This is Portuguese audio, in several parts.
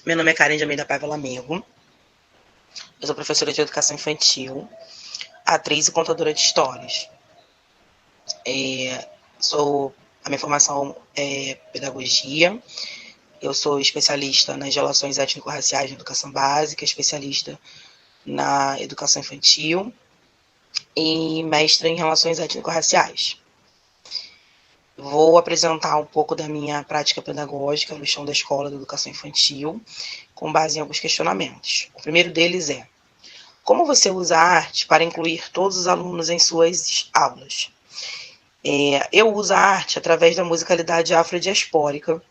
Meu nome é Karen de Almeida Paiva Lamego. Eu sou professora de educação infantil, atriz e contadora de histórias. A minha formação é pedagogia. Eu sou especialista nas relações étnico-raciais na educação básica, especialista na educação infantil e mestra em relações étnico-raciais. Vou apresentar um pouco da minha prática pedagógica no chão da escola de educação infantil, com base em alguns questionamentos. O primeiro deles é: como você usa a arte para incluir todos os alunos em suas aulas? Eu uso a arte através da musicalidade afrodiaspórica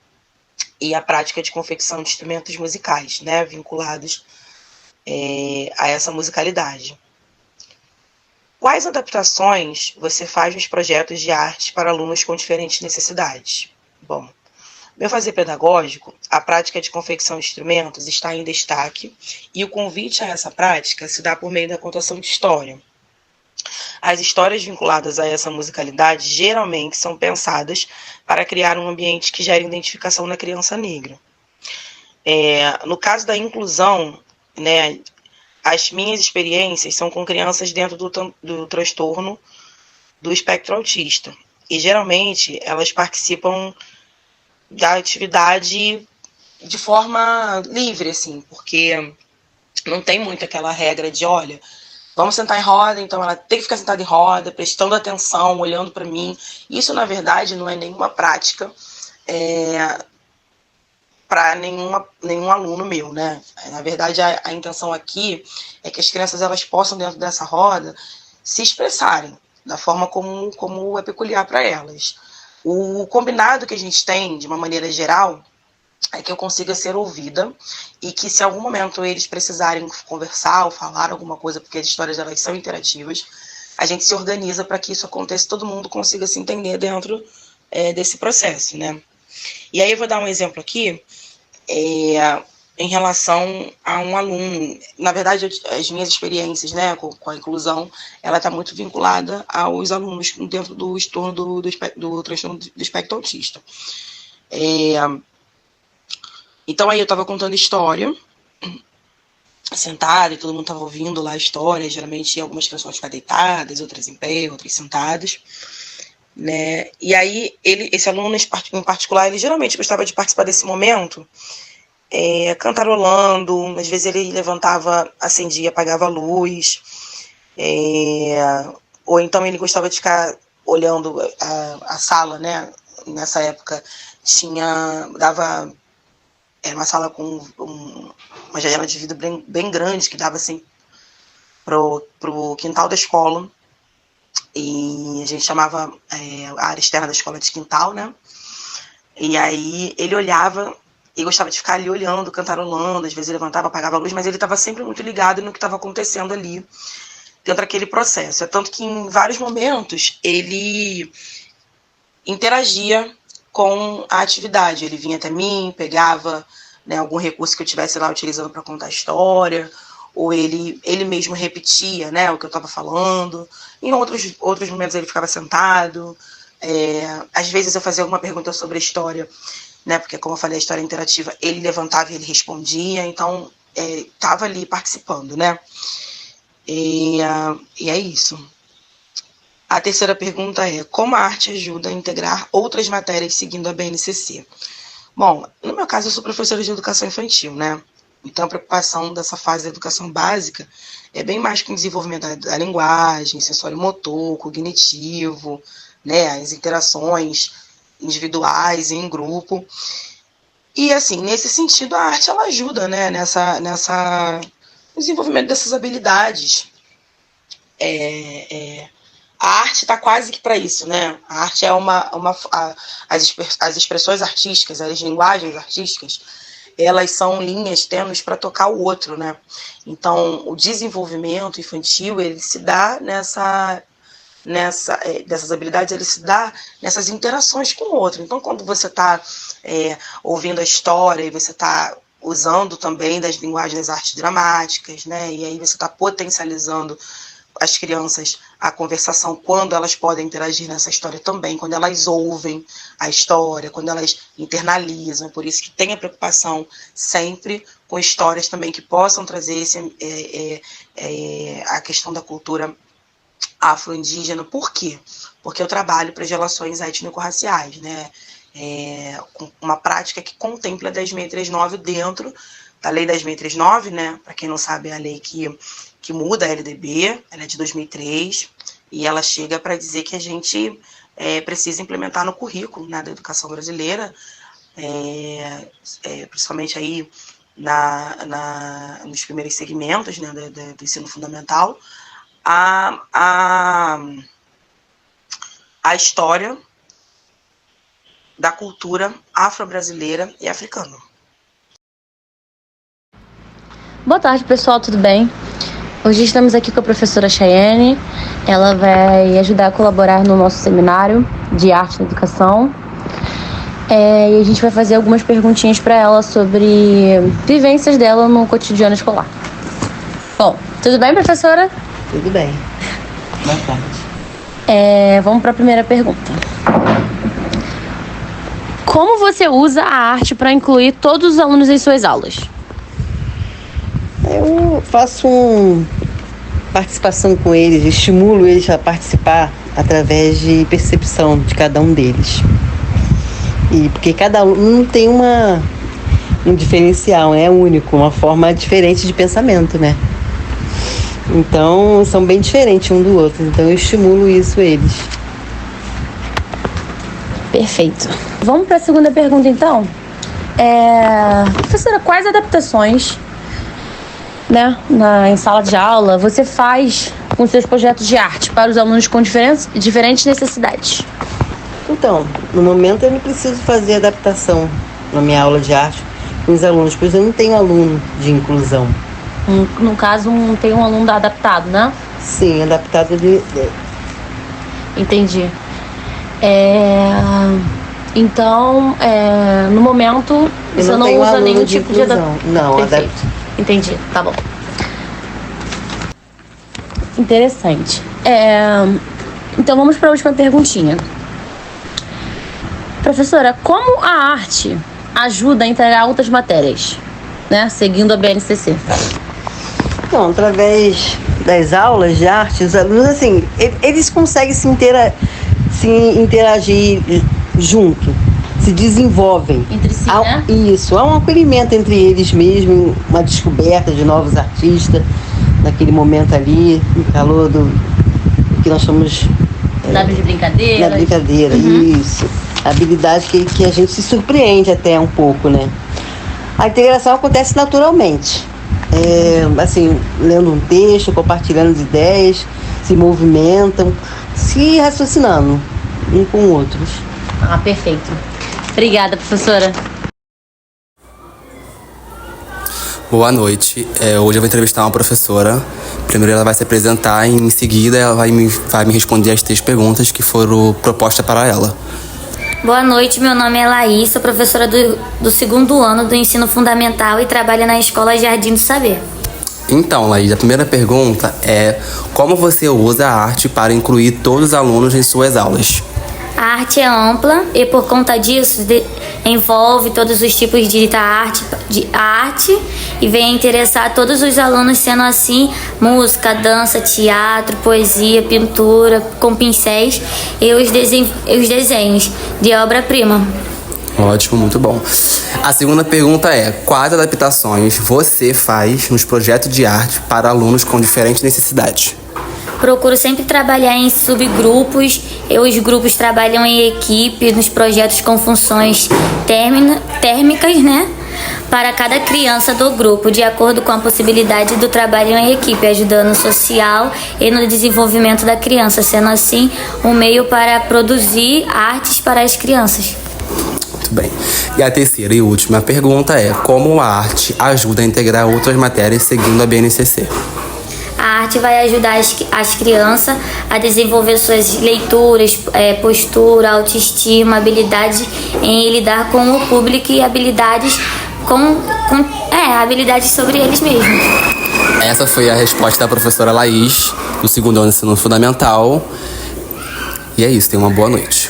e a prática de confecção de instrumentos musicais, né, vinculados a essa musicalidade. Quais adaptações você faz nos projetos de arte para alunos com diferentes necessidades? Bom, no meu fazer pedagógico, a prática de confecção de instrumentos está em destaque e o convite a essa prática se dá por meio da contação de história. As histórias vinculadas a essa musicalidade geralmente são pensadas para criar um ambiente que gere identificação na criança negra. No caso da inclusão, né, as minhas experiências são com crianças dentro do transtorno do espectro autista. E geralmente elas participam da atividade de forma livre, assim, porque não tem muito aquela regra de, olha, vamos sentar em roda, então ela tem que ficar sentada em roda, prestando atenção, olhando para mim. Isso, na verdade, não é nenhuma prática para nenhum aluno meu, né? Na verdade, a intenção aqui é que as crianças elas possam, dentro dessa roda, se expressarem da forma como é peculiar para elas. O combinado que a gente tem, de uma maneira geral, é que eu consiga ser ouvida e que, se em algum momento eles precisarem conversar ou falar alguma coisa, porque as histórias elas são interativas, a gente se organiza para que isso aconteça e todo mundo consiga se entender dentro desse processo, né? E aí eu vou dar um exemplo aqui em relação a um aluno. Na verdade, as minhas experiências, né, com a inclusão, ela está muito vinculada aos alunos dentro do transtorno do espectro autista. Então aí eu estava contando história, sentada, e todo mundo estava ouvindo lá a história. Geralmente algumas pessoas ficam deitadas, outras em pé, outras sentadas, né? E aí esse aluno em particular, ele geralmente gostava de participar desse momento, cantarolando. Às vezes ele levantava, acendia, apagava a luz, ou então ele gostava de ficar olhando a sala, né? Nessa época era uma sala com uma janela de vidro bem grande, que dava assim pro quintal da escola. E a gente chamava a área externa da escola de quintal, né? E aí ele olhava e gostava de ficar ali olhando, cantarolando. Às vezes ele levantava, apagava a luz, mas ele estava sempre muito ligado no que estava acontecendo ali dentro daquele processo. É tanto que em vários momentos ele interagia com a atividade. Ele vinha até mim, pegava, né, algum recurso que eu estivesse lá utilizando para contar a história, ou ele mesmo repetia, né, o que eu estava falando. Em outros momentos ele ficava sentado. Às vezes eu fazia alguma pergunta sobre a história, né, porque, como eu falei, a história interativa, ele levantava e ele respondia. Então estava ali participando, né. E é isso. A terceira pergunta é: como a arte ajuda a integrar outras matérias seguindo a BNCC? Bom, no meu caso, eu sou professora de educação infantil, né? Então, a preocupação dessa fase da educação básica é bem mais com o desenvolvimento da linguagem, sensório-motor, cognitivo, né? As interações individuais e em grupo. E, assim, nesse sentido, a arte ela ajuda, né? Nessa desenvolvimento dessas habilidades. A arte está quase que para isso, né? A arte é as expressões artísticas, as linguagens artísticas, elas são linhas tênues para tocar o outro, né? Então, o desenvolvimento infantil, ele se dá dessas habilidades, ele se dá nessas interações com o outro. Então, quando você está ouvindo a história e você está usando também das linguagens das artes dramáticas, né? E aí você está potencializando as crianças a conversação, quando elas podem interagir nessa história também, quando elas ouvem a história, quando elas internalizam. Por isso que tem a preocupação sempre com histórias também que possam trazer a questão da cultura afro-indígena. Por quê? Porque eu trabalho para as relações étnico-raciais, né? Com uma prática que contempla a 10.639 dentro da Lei 10.639, né? Para quem não sabe, é a lei que muda a LDB, ela é de 2003, e ela chega para dizer que a gente precisa implementar no currículo, né, da educação brasileira, principalmente aí nos primeiros segmentos, né, do ensino fundamental, a história da cultura afro-brasileira e africana. Boa tarde, pessoal, tudo bem? Hoje estamos aqui com a professora Chayane. Ela vai ajudar a colaborar no nosso seminário de arte na educação. E a gente vai fazer algumas perguntinhas para ela sobre vivências dela no cotidiano escolar. Bom, tudo bem, professora? Tudo bem. Boa tarde. Vamos para a primeira pergunta. Como você usa a arte para incluir todos os alunos em suas aulas? Eu faço participação com eles, estimulo eles a participar através de percepção de cada um deles. E porque cada um tem um diferencial, é único, uma forma diferente de pensamento, né? Então, são bem diferentes um do outro. Então, eu estimulo isso eles. Perfeito. Vamos para a segunda pergunta, então. Professora, quais adaptações, né, em sala de aula você faz com seus projetos de arte para os alunos com diferentes necessidades? Então, no momento eu não preciso fazer adaptação na minha aula de arte com os alunos, pois eu não tenho aluno de inclusão. No caso, tem um aluno adaptado, né? Sim, adaptado Entendi. Então, no momento, você não usa nenhum tipo de adaptação? Não, adaptação. Entendi, tá bom. Interessante. Então, vamos para a última perguntinha. Professora, como a arte ajuda a integrar outras matérias, né? Seguindo a BNCC. Então, através das aulas de arte, os alunos, assim, eles conseguem se interagir junto, se desenvolvem. Entre si, né? Isso, há um acolhimento entre eles mesmos, uma descoberta de novos artistas, naquele momento ali, no calor do que nós chamamos... de brincadeira. Da brincadeira, isso. Habilidade que a gente se surpreende até um pouco, né? A integração acontece naturalmente. Assim, lendo um texto, compartilhando as ideias, se movimentam, se raciocinando um com outros. Perfeito. Obrigada, professora. Boa noite. Hoje eu vou entrevistar uma professora. Primeiro ela vai se apresentar e em seguida ela vai me responder as 3 perguntas que foram propostas para ela. Boa noite, meu nome é Laís, sou professora do 2º ano do ensino fundamental e trabalho na Escola Jardim do Saber. Então, Laís, a primeira pergunta é: como você usa a arte para incluir todos os alunos em suas aulas? A arte é ampla e, por conta disso, envolve todos os tipos de arte e vem interessar todos os alunos, sendo assim música, dança, teatro, poesia, pintura, com pincéis e os desenhos de obra-prima. Ótimo, muito bom. A segunda pergunta é: quais adaptações você faz nos projetos de arte para alunos com diferentes necessidades? Procuro sempre trabalhar em subgrupos, os grupos trabalham em equipe nos projetos com funções térmicas, né? Para cada criança do grupo, de acordo com a possibilidade do trabalho em equipe, ajudando no social e no desenvolvimento da criança, sendo assim um meio para produzir artes para as crianças. Muito bem. E a terceira e última pergunta é: como a arte ajuda a integrar outras matérias seguindo a BNCC? A arte vai ajudar as crianças a desenvolver suas leituras, postura, autoestima, habilidades em lidar com o público e habilidades habilidades sobre eles mesmos. Essa foi a resposta da professora Laís. do segundo ano do ensino fundamental. E é isso, tenha uma boa noite.